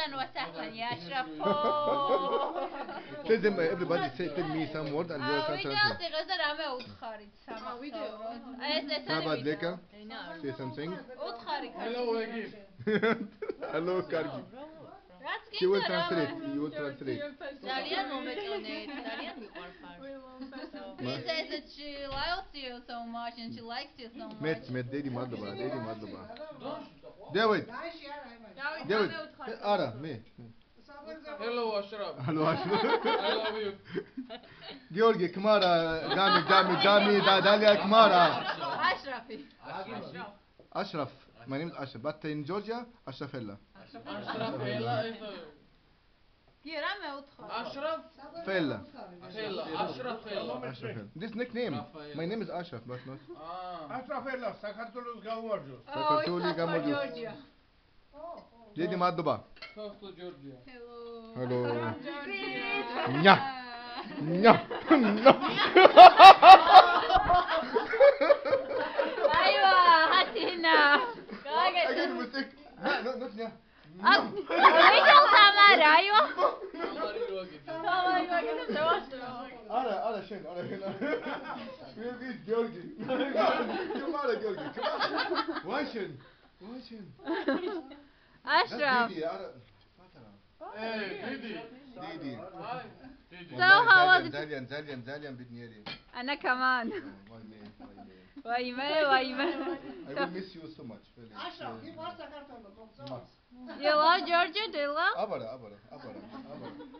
Aslan wasahlan ya Ashrafo. Tell them everybody tell me some word and you can ვიდეოს translate. იღეს და რამე უთხარით სამახსოვროდ. ეს Sabat leka. Say something. უთხარი Hello, Egip. Hello, Kargi. რაც He will გინდა translate. He will translate. ძალიან მომეწონეთ, ძალიან მიყვარხარ. He says that she loves you so much and she likes you so much. Met dedi madloba, dedi madloba. David. David. Ara, me. Hello, Ashraf. Hello, Ashraf. I love you. Georgi, Kmara, Gami, Dalia, Kmara. Ashrafi. Ashraf. My name is Ashraf, but in Georgia, Ashrafella. Ashraf Fela is კი რამე უთხარ. Ashraf Fella. Fela. Ashraf Fela. Ashraf. This nickname. My name is Ashraf, but not. Ashrafella, საქართველოს გაუვარჯოს. Sakatoli Gamojus. Dedi madloba. First to Georgia. Hello. Georgia. Nya. Nya. Aywa, hatina. I get a mistake. No, not nya. ვიდეო სამარა, aywa. Ara, Shen, Ara. We'll be Georgi. Come on, Georgi. Come on. Why Shen? Ashraf. Didi, Ara. Hey, Didi. Didi. Hi. Didi. So how was it? Zalian bitnieri. Ana, come on. My man. Wayme. I will miss you so much. Really. Ashraf, you are საქართველოს. You love Georgia, do you love? Abara.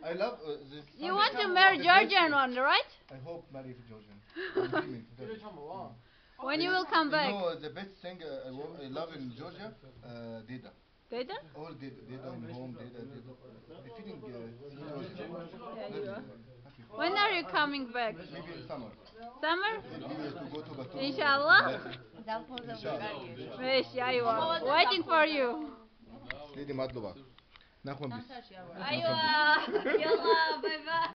I love this. You want to marry Georgian one, right? I hope marry Georgian. I'm dreaming to Didi that. chamo. When you will come back? You know the best thing I love in Georgia? Dida. Deda? All Dida in home, Dida. The feeling Georgia. Happy. When are you coming back? Maybe in summer. Summer? Maybe to go to Batum. Inshallah. Inshallah. Mesh, aywa. Waiting for you. Didi madloba. Nachman bis. Aywa. Yalla, bye bye.